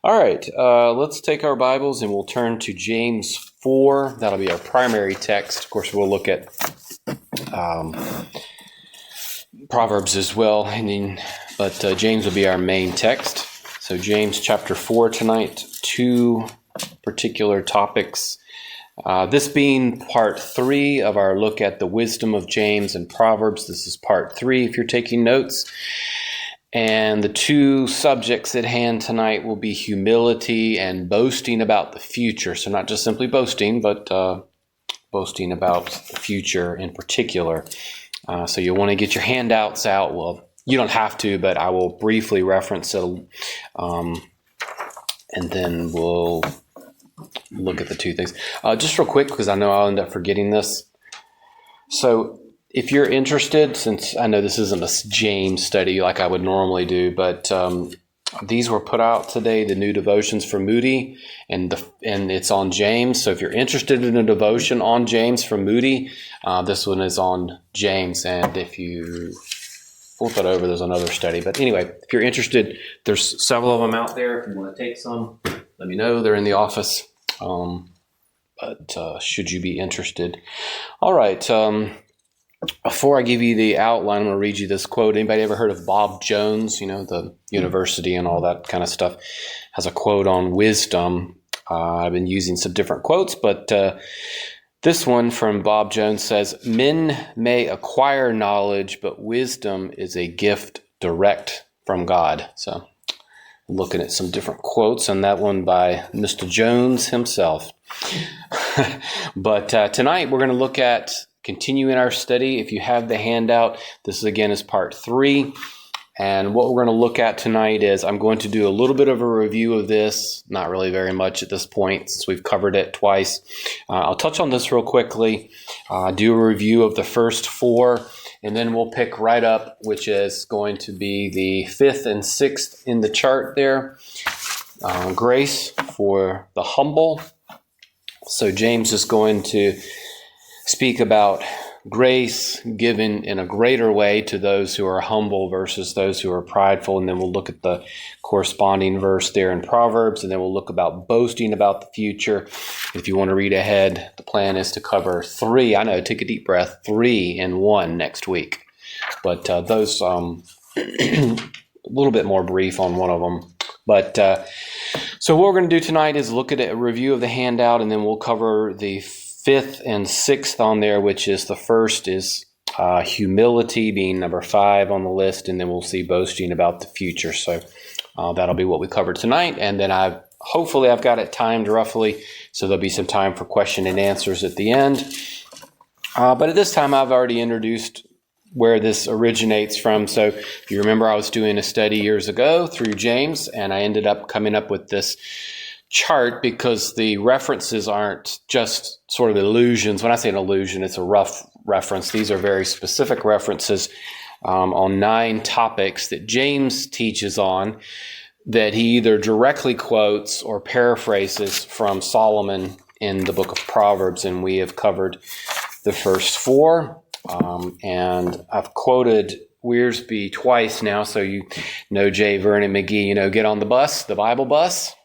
All right, let's take our Bibles and we'll turn to James 4. That'll be our primary text. Of course, we'll look at Proverbs as well, but James will be our main text. So James chapter 4 tonight, two particular topics. This being part 3 of our look at the wisdom of James and Proverbs. This is part 3 if you're taking notes. And the two subjects at hand tonight will be humility and boasting about the future. So not just simply boasting, but boasting about the future in particular. So you'll want to get your handouts out. Well, you don't have to, but I will briefly reference it. And then we'll look at the two things. Just real quick, because I know I'll end up forgetting this. So if you're interested, since I know this isn't a James study like I would normally do, but these were put out today, the new devotions from Moody, and it's on James. So if you're interested in a devotion on James from Moody, this one is on James. And if you flip it over, there's another study. But anyway, if you're interested, there's several of them out there. If you want to take some, let me know. They're in the office. But should you be interested? All right. Before I give you the outline, I'm going to read you this quote. Anybody ever heard of Bob Jones? You know, the university and all that kind of stuff. Has a quote on wisdom. I've been using some different quotes, but this one from Bob Jones says, "Men may acquire knowledge, but wisdom is a gift direct from God." So looking at some different quotes, and that one by Mr. Jones himself. But tonight we're going to look at continuing our study. If you have the handout, this again is part 3. And what we're going to look at tonight is I'm going to do a little bit of a review of this, not really very much at this point since we've covered it twice. I'll touch on this real quickly, do a review of the first 4, and then we'll pick right up, which is going to be the 5th and 6th in the chart there. Grace for the humble. So James is going to speak about grace given in a greater way to those who are humble versus those who are prideful. And then we'll look at the corresponding verse there in Proverbs, and then we'll look about boasting about the future. If you want to read ahead, the plan is to cover 3. I know, take a deep breath, 3 in 1 next week. But those, a little bit more brief on one of them. But so what we're going to do tonight is look at a review of the handout, and then we'll cover the 5th and 6th on there, which is the first is humility being number 5 on the list, and then we'll see boasting about the future. So that'll be what we cover tonight, and then hopefully I've got it timed roughly, so there'll be some time for question and answers at the end. But at this time, I've already introduced where this originates from. So if you remember, I was doing a study years ago through James, and I ended up coming up with this chart because the references aren't just sort of illusions. When I say an illusion, it's a rough reference. These are very specific references on 9 topics that James teaches on that he either directly quotes or paraphrases from Solomon in the book of Proverbs. And we have covered the first 4. And I've quoted Wiersbe twice now. So you know J. Vernon McGee, get on the bus, the Bible bus.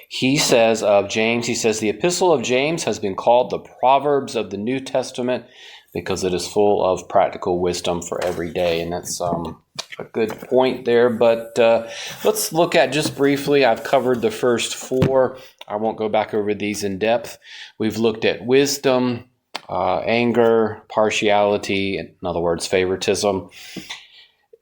He says of James, the epistle of James has been called the Proverbs of the New Testament because it is full of practical wisdom for every day. And that's a good point there. But let's look at just briefly, I've covered the first 4. I won't go back over these in depth. We've looked at wisdom, anger, partiality, in other words, favoritism.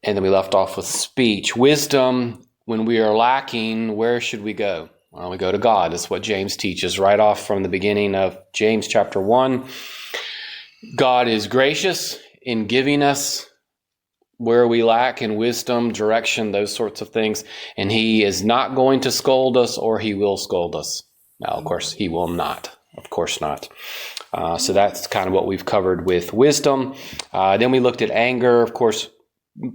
And then we left off with speech. Wisdom, when we are lacking, where should we go? Well, we go to God. That's what James teaches right off from the beginning of James chapter 1. God is gracious in giving us where we lack in wisdom, direction, those sorts of things. And he is not going to scold us, or he will scold us. Now, of course, he will not. Of course not. So that's kind of what we've covered with wisdom. Then we looked at anger. Of course,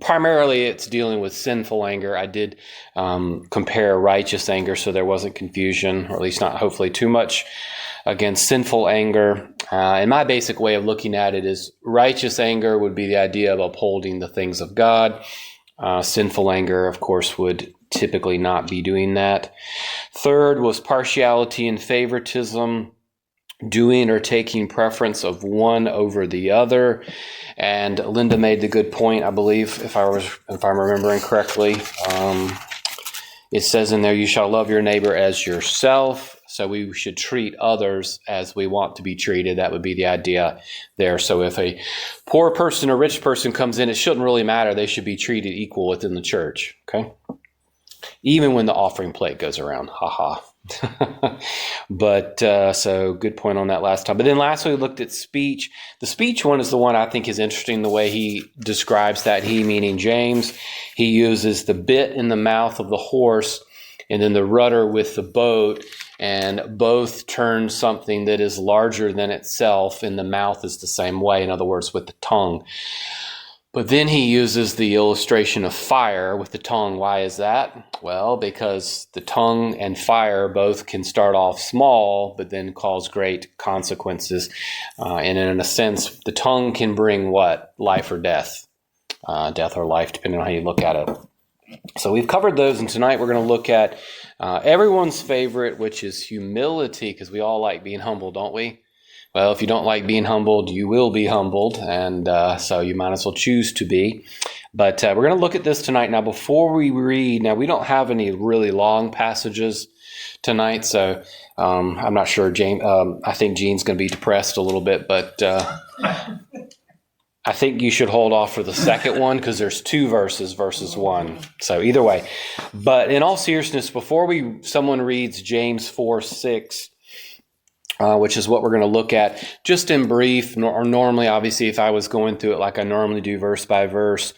primarily it's dealing with sinful anger. I did compare righteous anger so there wasn't confusion, or at least not hopefully too much, against sinful anger. And my basic way of looking at it is righteous anger would be the idea of upholding the things of God. Sinful anger, of course, would typically not be doing that. Third was partiality and favoritism, doing or taking preference of one over the other. And Linda made the good point, I believe, if I'm remembering correctly. It says in there, you shall love your neighbor as yourself. So we should treat others as we want to be treated. That would be the idea there. So if a poor person or rich person comes in, it shouldn't really matter. They should be treated equal within the church. Okay? Even when the offering plate goes around. Ha ha. But so good point on that last time. But then lastly, we looked at speech. The speech one is the one I think is interesting, the way he describes that. He, meaning James, he uses the bit in the mouth of the horse and then the rudder with the boat, and both turn something that is larger than itself, and the mouth is the same way, in other words, with the tongue. But then he uses the illustration of fire with the tongue. Why is that? Well, because the tongue and fire both can start off small, but then cause great consequences. And in a sense, the tongue can bring what? Life or death. Death or life, depending on how you look at it. So we've covered those, and tonight we're going to look at everyone's favorite, which is humility, because we all like being humble, don't we? Well, if you don't like being humbled, you will be humbled, and so you might as well choose to be. But we're going to look at this tonight. Now, before we read, we don't have any really long passages tonight, so I'm not sure. I think Gene's going to be depressed a little bit, but I think you should hold off for the second one because there's 2 verses versus 1. So either way. But in all seriousness, before someone reads James 4:6, which is what we're going to look at just in brief, or normally, obviously, if I was going through it like I normally do verse by verse,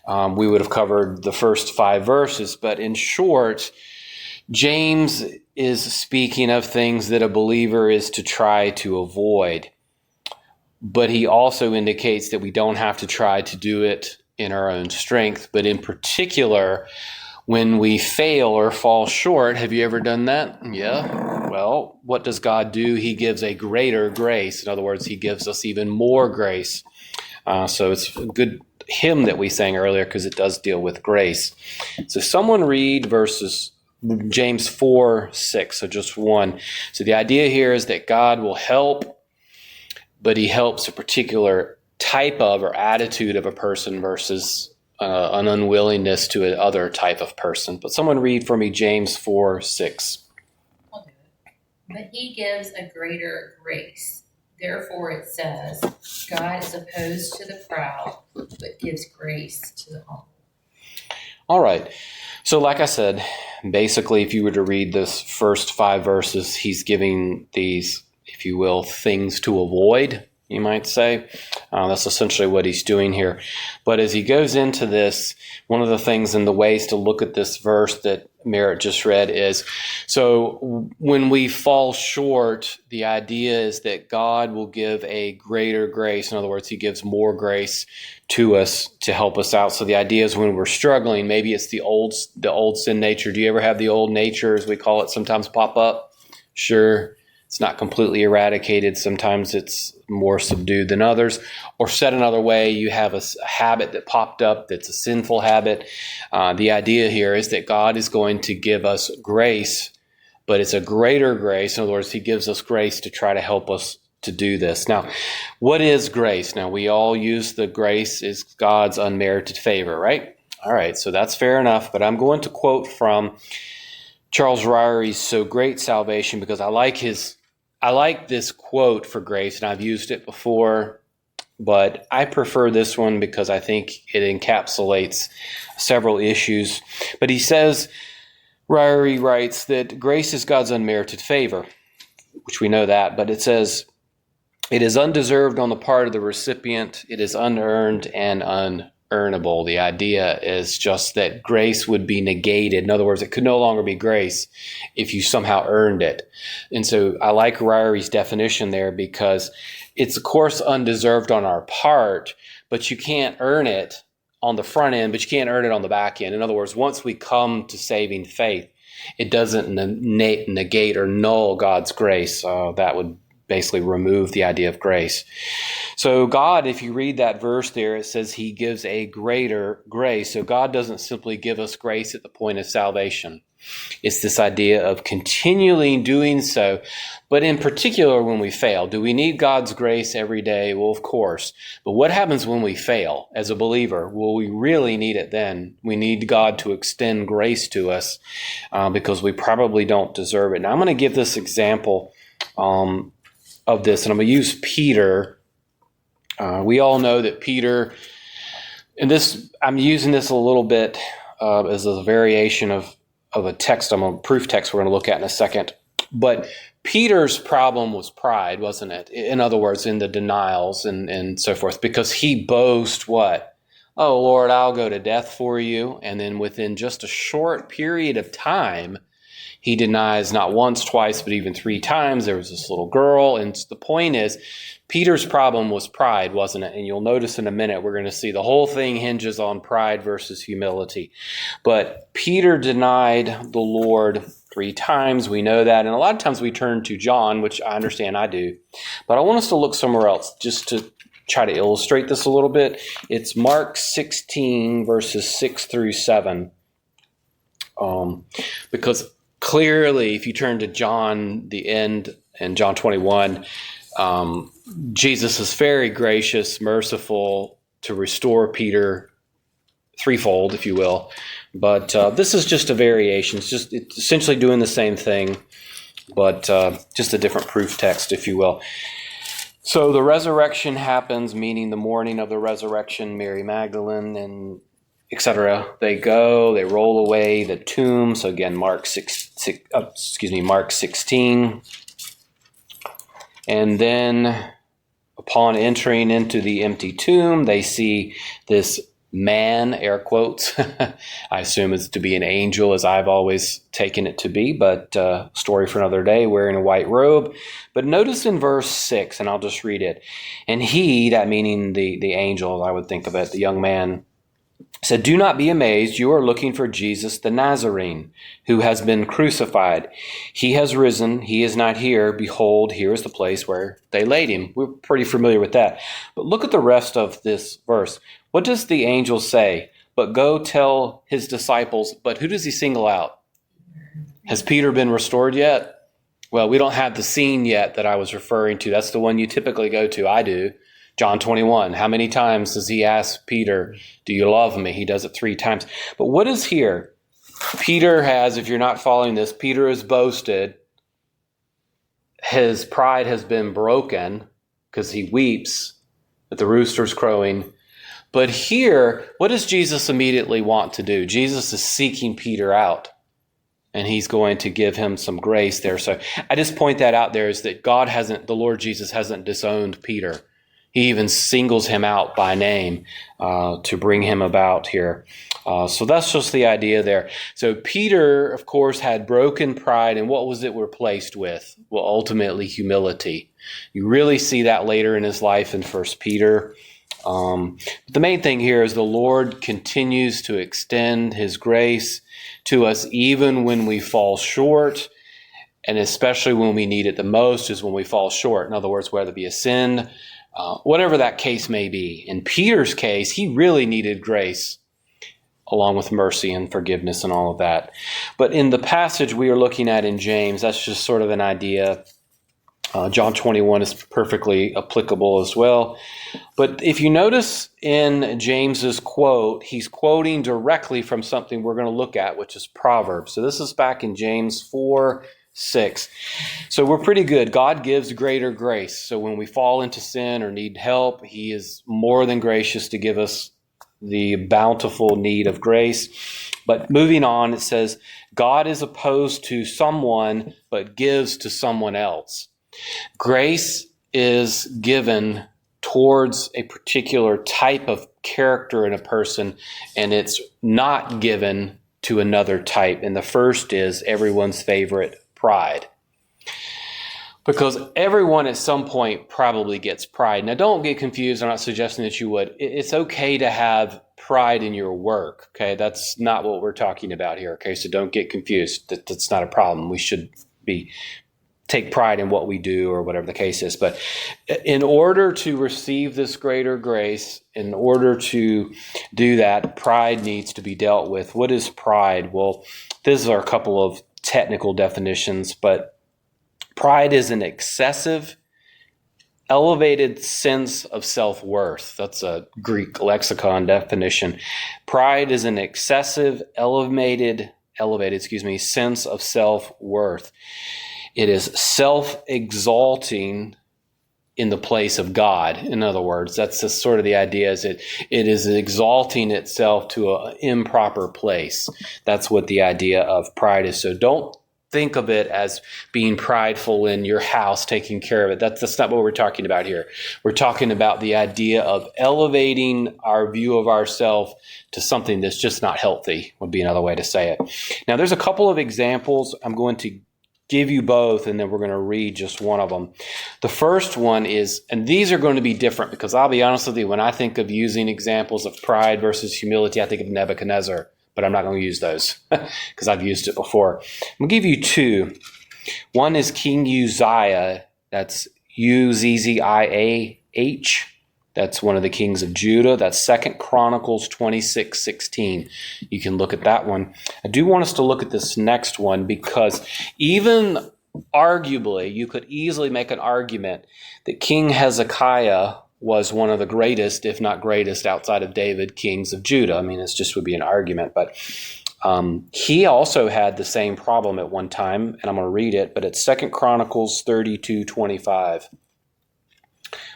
we would have covered the first 5 verses. But in short, James is speaking of things that a believer is to try to avoid. But he also indicates that we don't have to try to do it in our own strength. But in particular, when we fail or fall short, have you ever done that? Yeah. Well, what does God do? He gives a greater grace. In other words, he gives us even more grace. So it's a good hymn that we sang earlier because it does deal with grace. So someone read James 4:6, so just 1. So the idea here is that God will help, but he helps a particular type of or attitude of a person versus an unwillingness to another type of person. But someone read for me James 4:6. I'll do it. But he gives a greater grace. Therefore it says, God is opposed to the proud, but gives grace to the humble. All right. So like I said, basically, if you were to read this first 5 verses, he's giving these, if you will, things to avoid, you might say. That's essentially what he's doing here. But as he goes into this, one of the things and the ways to look at this verse that Merritt just read is, so when we fall short, the idea is that God will give a greater grace. In other words, he gives more grace to us to help us out. So the idea is when we're struggling, maybe it's the old sin nature. Do you ever have the old nature, as we call it, sometimes pop up? Sure. It's not completely eradicated. Sometimes it's more subdued than others. Or said another way, you have a habit that popped up that's a sinful habit. The idea here is that God is going to give us grace, but it's a greater grace. In other words, he gives us grace to try to help us to do this. Now, what is grace? Now, we all use the grace is God's unmerited favor, right? All right, so that's fair enough. But I'm going to quote from Charles Ryrie's So Great Salvation because I like this quote for grace, and I've used it before, but I prefer this one because I think it encapsulates several issues. But he says, Ryrie writes that grace is God's unmerited favor, which we know that, but it says, it is undeserved on the part of the recipient, it is unearned and unearnable. The idea is just that grace would be negated. In other words, it could no longer be grace if you somehow earned it. And so I like Ryrie's definition there because it's, of course, undeserved on our part, but you can't earn it on the front end, but you can't earn it on the back end. In other words, once we come to saving faith, it doesn't negate or null God's grace. That would basically remove the idea of grace. So God, if you read that verse there, it says he gives a greater grace. So God doesn't simply give us grace at the point of salvation. It's this idea of continually doing so, but in particular when we fail. Do we need God's grace every day? Well, of course. But what happens when we fail as a believer? Well, we really need it then. We need God to extend grace to us because we probably don't deserve it. Now, I'm going to give this example of this, and I'm going to use Peter. We all know that Peter, and this, I'm using this a little bit as a variation of a text, a proof text we're going to look at in a second. But Peter's problem was pride, wasn't it? In other words, in the denials and so forth, because he boasts what? Oh, Lord, I'll go to death for you. And then within just a short period of time, he denies not once, twice, but even 3 times. There was this little girl. And the point is, Peter's problem was pride, wasn't it? And you'll notice in a minute, we're going to see the whole thing hinges on pride versus humility. But Peter denied the Lord 3 times. We know that. And a lot of times we turn to John, which I understand I do. But I want us to look somewhere else just to try to illustrate this a little bit. It's Mark 16, verses 6 through 7. Because clearly, if you turn to John, the end, in John 21, Jesus is very gracious, merciful to restore Peter threefold, if you will. But this is just a variation. It's essentially doing the same thing, but just a different proof text, if you will. So the resurrection happens, meaning the morning of the resurrection, Mary Magdalene and etc. They roll away the tomb. So again, Mark 16. And then upon entering into the empty tomb, they see this man, air quotes. I assume it's to be an angel, as I've always taken it to be, but story for another day, wearing a white robe. But notice in verse 6, and I'll just read it. And he, that meaning the angel, I would think of it, the young man, said, "Do not be amazed. You are looking for Jesus the Nazarene, who has been crucified. He has risen. He is not here. Behold, here is the place where they laid him." We're pretty familiar with that. But look at the rest of this verse. What does the angel say? "But go tell his disciples." But who does he single out? Has Peter been restored yet? Well, we don't have the scene yet that I was referring to. That's the one you typically go to. I do. John 21. How many times does he ask Peter, "Do you love me?" He does it 3 times. But what is here? Peter has, if you're not following this, Peter has boasted. His pride has been broken because he weeps at the roosters crowing. But here, what does Jesus immediately want to do? Jesus is seeking Peter out, and he's going to give him some grace there. So I just point that out there is that the Lord Jesus hasn't disowned Peter. He even singles him out by name to bring him about here. So that's just the idea there. So Peter, of course, had broken pride, and what was it replaced with? Well, ultimately, humility. You really see that later in his life in 1 Peter. But the main thing here is the Lord continues to extend his grace to us even when we fall short, and especially when we need it the most is when we fall short. In other words, whether it be a sin, whatever that case may be. In Peter's case, he really needed grace along with mercy and forgiveness and all of that. But in the passage we are looking at in James, that's just sort of an idea. John 21 is perfectly applicable as well. But if you notice in James's quote, he's quoting directly from something we're going to look at, which is Proverbs. So this is back in James 4:6. So we're pretty good. God gives greater grace. So when we fall into sin or need help, he is more than gracious to give us the bountiful need of grace. But moving on, it says, God is opposed to someone, but gives to someone else. Grace is given towards a particular type of character in a person, and it's not given to another type. And the first is everyone's favorite, pride. Because everyone at some point probably gets pride. Now, don't get confused. I'm not suggesting that you would. It's okay to have pride in your work, okay? That's not what we're talking about here, okay? So don't get confused. That's not a problem. We should be take pride in what we do or whatever the case is. But in order to receive this greater grace, in order to do that, pride needs to be dealt with. What is pride? Well, these are a couple of technical definitions, but pride is an excessive, elevated sense of self-worth. That's a Greek lexicon definition. Pride is an excessive, elevated sense of self-worth. It is self-exalting in the place of God. In other words, that's just sort of the idea, is it is exalting itself to an improper place. That's what the idea of pride is. So don't think of it as being prideful in your house, taking care of it. That's not what we're talking about here. We're talking about the idea of elevating our view of ourselves to something that's just not healthy, would be another way to say it. Now, there's a couple of examples. I'm going to give you both, and then we're going to read just one of them. The first one is, and these are going to be different, because I'll be honest with you, when I think of using examples of pride versus humility, I think of Nebuchadnezzar, but I'm not going to use those because I've used it before. I'm going to give you two. One is King Uzziah. That's Uzziah. That's one of the kings of Judah. That's 2 Chronicles 26:16. You can look at that one. I do want us to look at this next one, because even arguably, you could easily make an argument that King Hezekiah was one of the greatest, if not greatest, outside of David, kings of Judah. I mean, this just would be an argument, but he also had the same problem at one time, and I'm going to read it, but it's 2 Chronicles 32:25.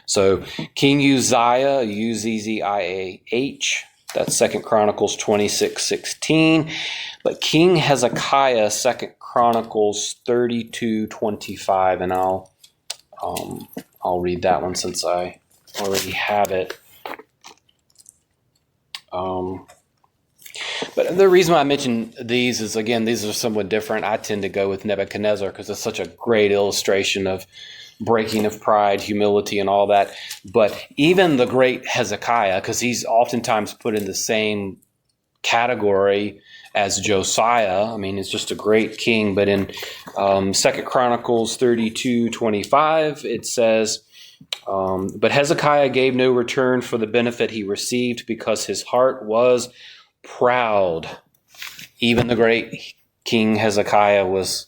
So King Uzziah, Uzziah, that's 2 Chronicles 26:16. But King Hezekiah, 2 Chronicles 32:25, and I'll read that one since I already have it. But the reason why I mention these is, again, these are somewhat different. I tend to go with Nebuchadnezzar because it's such a great illustration of breaking of pride, humility, and all that. But even the great Hezekiah, because he's oftentimes put in the same category as Josiah. I mean, he's just a great king. But in 2 Chronicles 32:25, it says, but Hezekiah gave no return for the benefit he received, because his heart was proud. Even the great King Hezekiah was,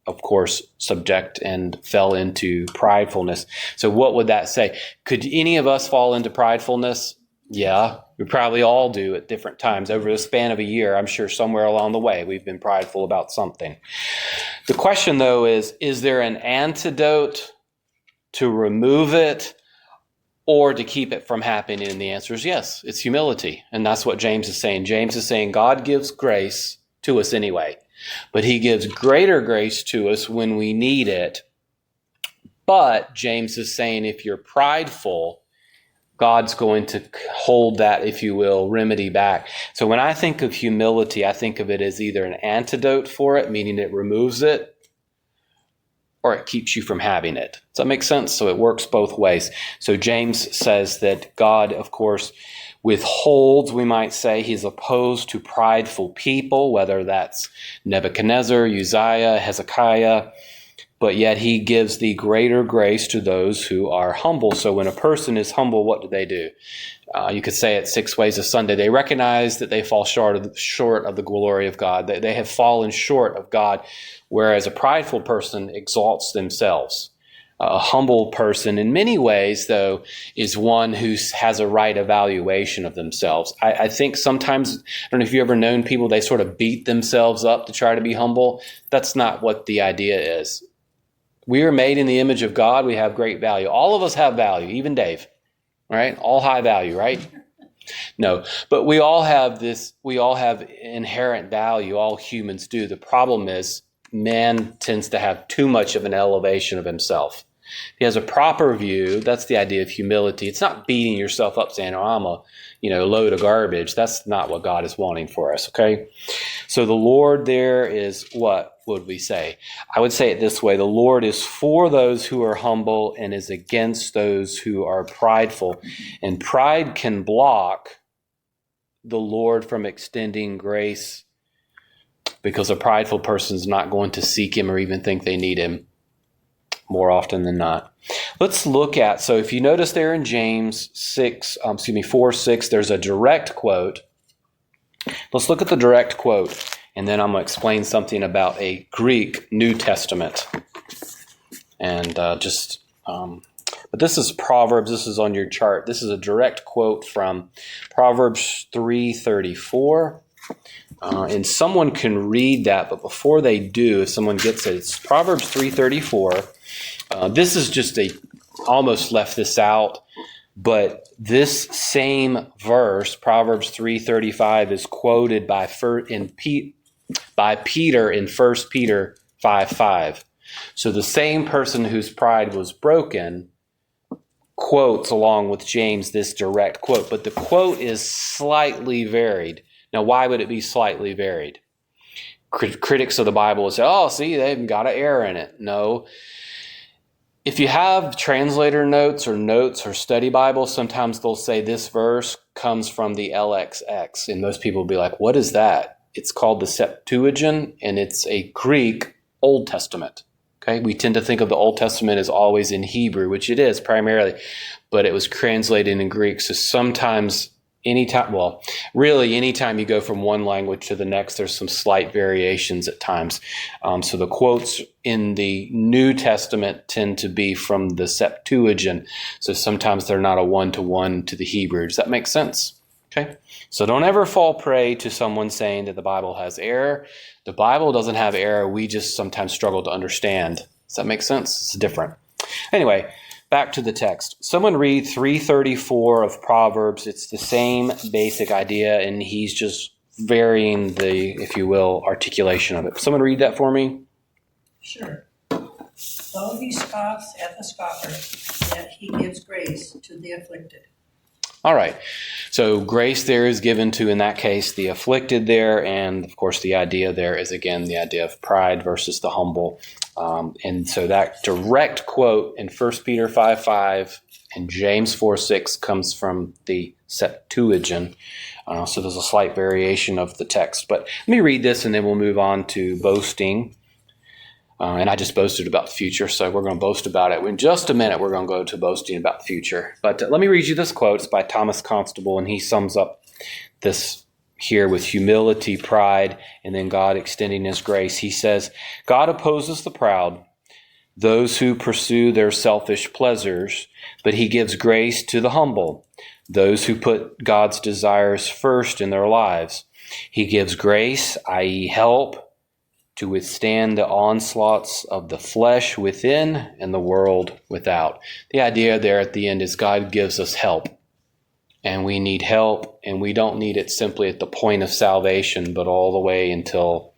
of course, subject and fell into pridefulness. So what would that say? Could any of us fall into pridefulness? Yeah, we probably all do at different times. Over the span of a year, I'm sure somewhere along the way we've been prideful about something. The question, though, is there an antidote to remove it or to keep it from happening? And the answer is yes, it's humility. And that's what James is saying. James is saying God gives grace to us anyway, but he gives greater grace to us when we need it. But James is saying if you're prideful, God's going to hold that, if you will, remedy back. So when I think of humility, I think of it as either an antidote for it, meaning it removes it, or it keeps you from having it. Does that make sense? So it works both ways. So James says that God, of course, withholds, we might say, he's opposed to prideful people, whether that's Nebuchadnezzar, Uzziah, Hezekiah, but yet he gives the greater grace to those who are humble. So when a person is humble, what do? You could say it 6 ways a Sunday. They recognize that they fall short of the glory of God. They have fallen short of God, whereas a prideful person exalts themselves. A humble person, in many ways, though, is one who has a right evaluation of themselves. I think sometimes, I don't know if you've ever known people, they sort of beat themselves up to try to be humble. That's not what the idea is. We are made in the image of God. We have great value. All of us have value, even Dave, right? All high value, right? No, but we all have inherent value. All humans do. The problem is man tends to have too much of an elevation of himself. If he has a proper view, that's the idea of humility. It's not beating yourself up saying, oh, I'm a load of garbage. That's not what God is wanting for us, okay? So the Lord there is, what would we say? I would say it this way. The Lord is for those who are humble and is against those who are prideful. And pride can block the Lord from extending grace, because a prideful person is not going to seek him or even think they need him. more often than not. Let's look at, so if you notice there in James 4:6, there's a direct quote. Let's look at the direct quote, and then I'm going to explain something about a Greek New Testament. And but this is Proverbs. This is on your chart. This is a direct quote from Proverbs 3:34. And someone can read that, but before they do, if someone gets it, it's Proverbs 3:34. This is just almost left this out, but this same verse, Proverbs 3:35, is quoted by Peter in 1 Peter 5:5. So the same person whose pride was broken quotes along with James this direct quote, but the quote is slightly varied. Now, why would it be slightly varied? Critics of the Bible will say, oh, see, they've got an error in it. No. If you have translator notes or study Bibles, sometimes they'll say this verse comes from the LXX. And most people will be like, what is that? It's called the Septuagint, and it's a Greek Old Testament. Okay, we tend to think of the Old Testament as always in Hebrew, which it is primarily, but it was translated in Greek. So sometimes, anytime you go from one language to the next, there's some slight variations at times. So the quotes in the New Testament tend to be from the Septuagint. So sometimes they're not a one-to-one to the Hebrew. Does that make sense? Okay. So don't ever fall prey to someone saying that the Bible has error. The Bible doesn't have error. We just sometimes struggle to understand. Does that make sense? It's different. Anyway, back to the text. Someone read 3:34 of Proverbs. It's the same basic idea, and he's just varying the, if you will, articulation of it. Someone read that for me? Sure. Though he scoffs at the scoffer, yet he gives grace to the afflicted. All right. So grace there is given to, in that case, the afflicted there. And of course, the idea there is, again, the idea of pride versus the humble. And so that direct quote in 1 Peter 5:5 and James 4:6 comes from the Septuagint. So there's a slight variation of the text. But let me read this and then we'll move on to boasting. And I just boasted about the future, so we're going to boast about it. In just a minute, we're going to go to boasting about the future. But let me read you this quote. It's by Thomas Constable, and he sums up this here with humility, pride, and then God extending his grace. He says, God opposes the proud, those who pursue their selfish pleasures, but he gives grace to the humble, those who put God's desires first in their lives. He gives grace, i.e. help, to withstand the onslaughts of the flesh within and the world without. The idea there at the end is God gives us help. And we need help, and we don't need it simply at the point of salvation, but all the way until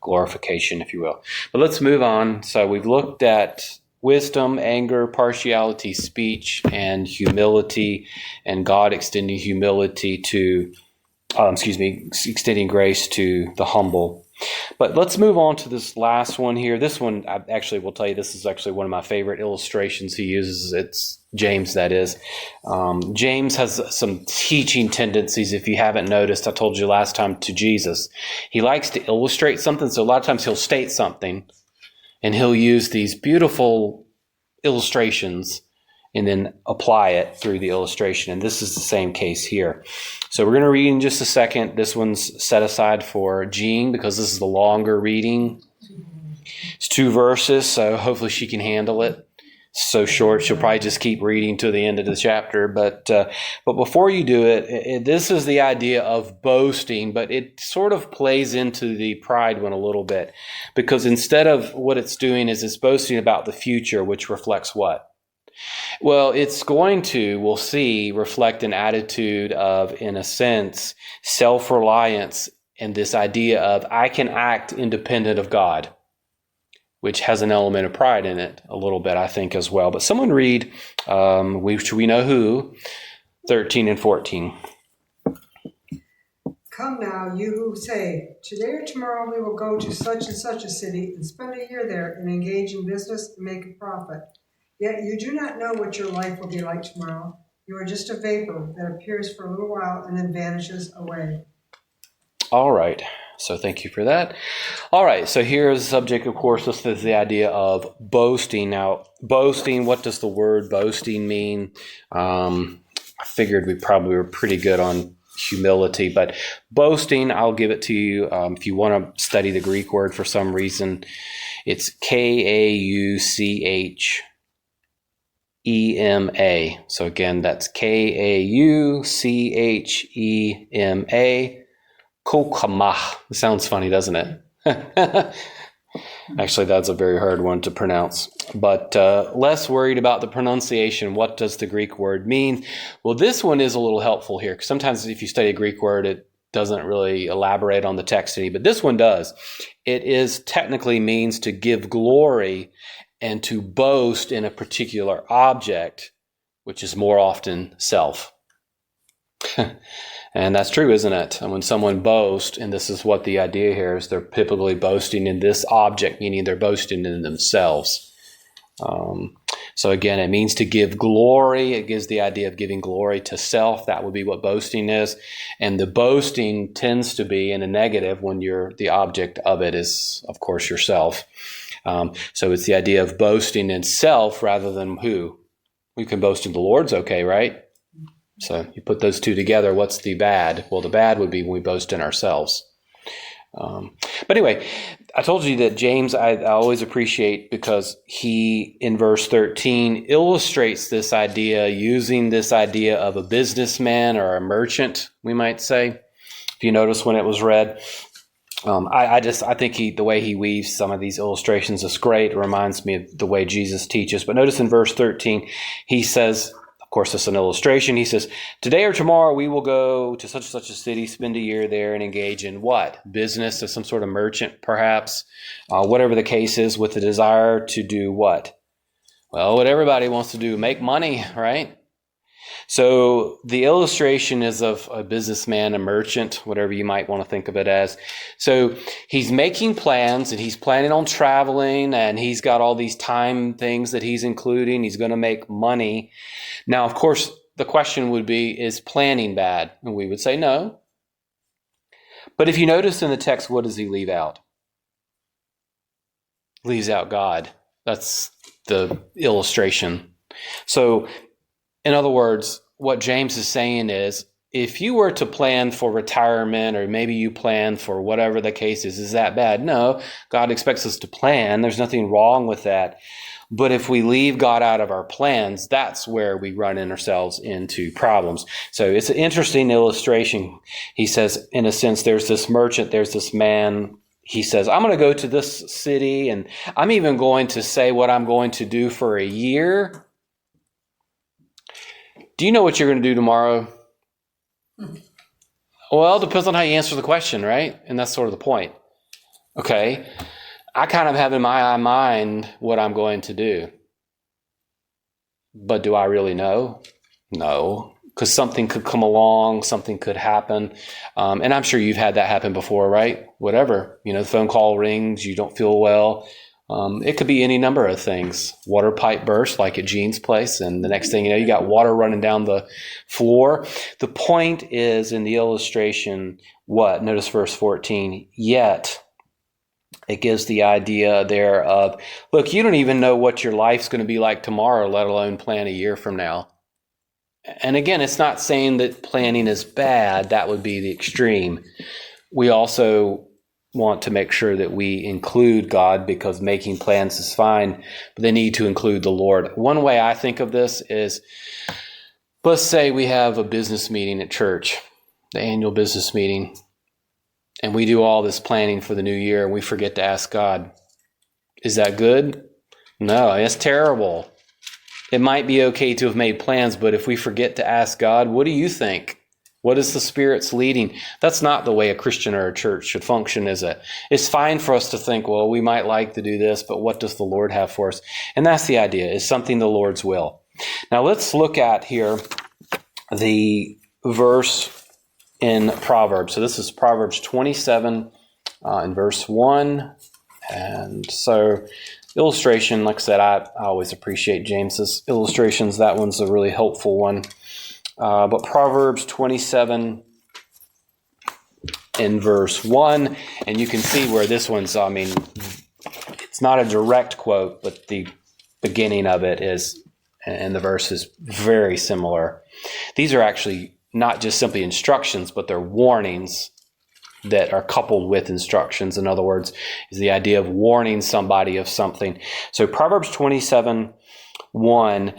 glorification, if you will. But let's move on. So we've looked at wisdom, anger, partiality, speech, and humility, and God extending humility to, extending grace to the humble. But let's move on to this last one here. This one, I actually will tell you, this is actually one of my favorite illustrations he uses. It's James, that is. James has some teaching tendencies, if you haven't noticed. I told you last time, to Jesus. He likes to illustrate something, so a lot of times he'll state something, and he'll use these beautiful illustrations and then apply it through the illustration. And this is the same case here. So we're going to read in just a second. This one's set aside for Jean because this is the longer reading. It's 2 verses, so hopefully she can handle it. It's so short, she'll probably just keep reading to the end of the chapter. But before you do it, this is the idea of boasting, but it sort of plays into the pride one a little bit. Because instead of what it's doing is it's boasting about the future, which reflects what? Well, it's going to, we'll see, reflect an attitude of, in a sense, self-reliance and this idea of I can act independent of God, which has an element of pride in it a little bit, I think, as well. But someone read, we know who, 13 and 14. Come now, you who say, today or tomorrow we will go to such and such a city and spend a year there and engage in business and make a profit. Yet you do not know what your life will be like tomorrow. You are just a vapor that appears for a little while and then vanishes away. All right. So thank you for that. All right, so here's the subject, of course. This is the idea of boasting. Now, boasting, what does the word boasting mean? I figured we probably were pretty good on humility, but boasting, I'll give it to you. If you want to study the Greek word for some reason, it's Kauchema. So again, that's Kauchema. Kokamah. It sounds funny, doesn't it? Actually, that's a very hard one to pronounce. But less worried about the pronunciation. What does the Greek word mean? Well, this one is a little helpful here, because sometimes if you study a Greek word, it doesn't really elaborate on the text any, but this one does. It is technically means to give glory and to boast in a particular object, which is more often self. And that's true, isn't it? And when someone boasts, and this is what the idea here is, they're typically boasting in this object, meaning they're boasting in themselves. So again, it means to give glory. It gives the idea of giving glory to self. That would be what boasting is. And the boasting tends to be in a negative when the object of it is, of course, yourself. So it's the idea of boasting in self rather than who. We can boast in the Lord's okay, right? So you put those two together, what's the bad? Well, the bad would be when we boast in ourselves. But anyway, I told you that James, I always appreciate, because he, in verse 13, illustrates this idea using this idea of a businessman or a merchant, we might say. If you notice when it was read, I think the way he weaves some of these illustrations is great. It reminds me of the way Jesus teaches. But notice in verse 13, he says, of course, it's an illustration. He says, today or tomorrow we will go to such and such a city, spend a year there, and engage in what? Business as some sort of merchant, perhaps. Whatever the case is, with the desire to do what? Well, what everybody wants to do, make money, right? So the illustration is of a businessman, a merchant, whatever you might want to think of it as. So he's making plans, and he's planning on traveling, and he's got all these time things that he's including. He's going to make money. Now, of course, the question would be, is planning bad? And we would say no. But if you notice in the text, what does he leave out? Leaves out God. That's the illustration. So in other words, what James is saying is, if you were to plan for retirement, or maybe you plan for whatever the case is that bad? No, God expects us to plan. There's nothing wrong with that. But if we leave God out of our plans, that's where we run ourselves into problems. So it's an interesting illustration. He says, in a sense, there's this merchant, there's this man. He says, I'm going to go to this city, and I'm even going to say what I'm going to do for a year. Do you know what you're going to do tomorrow? Well, it depends on how you answer the question, right? And that's sort of the point. Okay, I kind of have in my mind what I'm going to do. But do I really know? No, because something could come along, something could happen. And I'm sure you've had that happen before, right? Whatever, the phone call rings, you don't feel well. It could be any number of things. Water pipe burst, like at Gene's place, and the next thing you know, you got water running down the floor. The point is, in the illustration, what? Notice verse 14. Yet, it gives the idea there of, look, you don't even know what your life's going to be like tomorrow, let alone plan a year from now. And again, it's not saying that planning is bad. That would be the extreme. We also want to make sure that we include God, because making plans is fine, but they need to include the Lord. One way I think of this is, let's say we have a business meeting at church, the annual business meeting, and we do all this planning for the new year, and we forget to ask God. Is that good? No, it's terrible. It might be okay to have made plans, but if we forget to ask God, what do you think? What is the Spirit's leading? That's not the way a Christian or a church should function, is it? It's fine for us to think, well, we might like to do this, but what does the Lord have for us? And that's the idea, is something the Lord's will. Now let's look at here the verse in Proverbs. So this is Proverbs 27 in verse 1. And so illustration, like I said, I always appreciate James's illustrations. That one's a really helpful one. But Proverbs 27 in verse 1. And you can see where this one's, it's not a direct quote, but the beginning of it is, and the verse is very similar. These are actually not just simply instructions, but they're warnings that are coupled with instructions. In other words, is the idea of warning somebody of something. So Proverbs 27:1,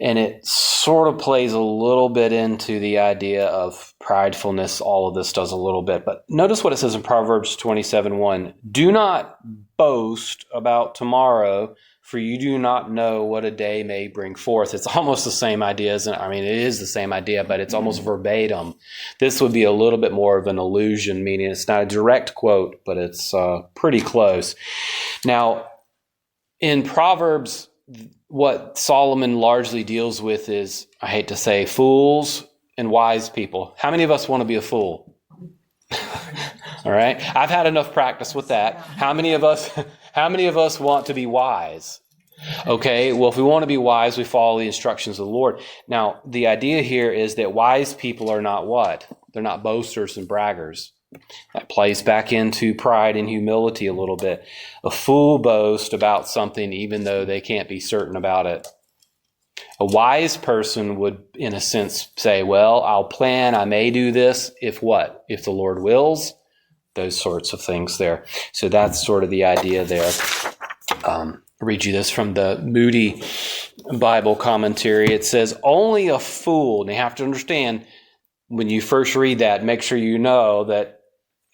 and it sort of plays a little bit into the idea of pridefulness. All of this does a little bit. But notice what it says in Proverbs 27:1. Do not boast about tomorrow, for you do not know what a day may bring forth. It's almost the same idea, isn't it? I mean, it is the same idea, but it's almost verbatim. This would be a little bit more of an allusion, meaning it's not a direct quote, but it's pretty close. Now, in Proverbs, what Solomon largely deals with is, I hate to say, fools and wise people. How many of us want to be a fool? All right. I've had enough practice with that. How many of us want to be wise? Okay. Well, if we want to be wise, we follow the instructions of the Lord. Now, the idea here is that wise people are not what? They're not boasters and braggers. That plays back into pride and humility a little bit. A fool boasts about something even though they can't be certain about it. A wise person would, in a sense, say, well, I'll plan, I may do this, if what? If the Lord wills, those sorts of things there. So that's sort of the idea there. I'll read you this from the Moody Bible commentary. It says, only a fool, and you have to understand, when you first read that, make sure you know that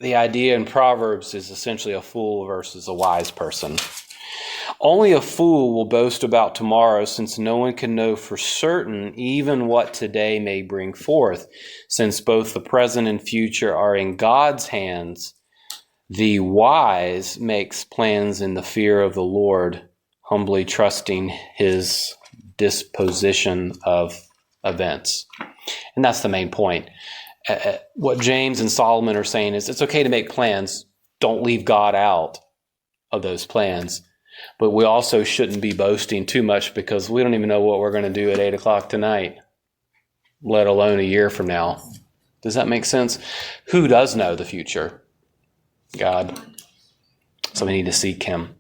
the idea in Proverbs is essentially a fool versus a wise person. Only a fool will boast about tomorrow, since no one can know for certain even what today may bring forth. Since both the present and future are in God's hands, the wise makes plans in the fear of the Lord, humbly trusting his disposition of events. And that's the main point. What James and Solomon are saying is it's okay to make plans. Don't leave God out of those plans. But we also shouldn't be boasting too much, because we don't even know what we're going to do at 8 o'clock tonight, let alone a year from now. Does that make sense? Who does know the future? God. So we need to seek him.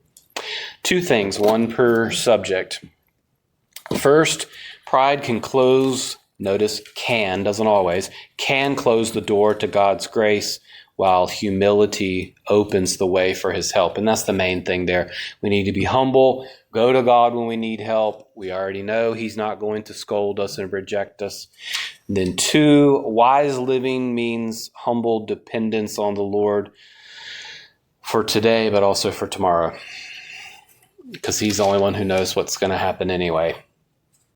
Two things, one per subject. First, pride can close, notice can, doesn't always, can close the door to God's grace, while humility opens the way for his help. And that's the main thing there. We need to be humble, go to God when we need help. We already know he's not going to scold us and reject us. And then two, wise living means humble dependence on the Lord for today, but also for tomorrow, because he's the only one who knows what's going to happen anyway.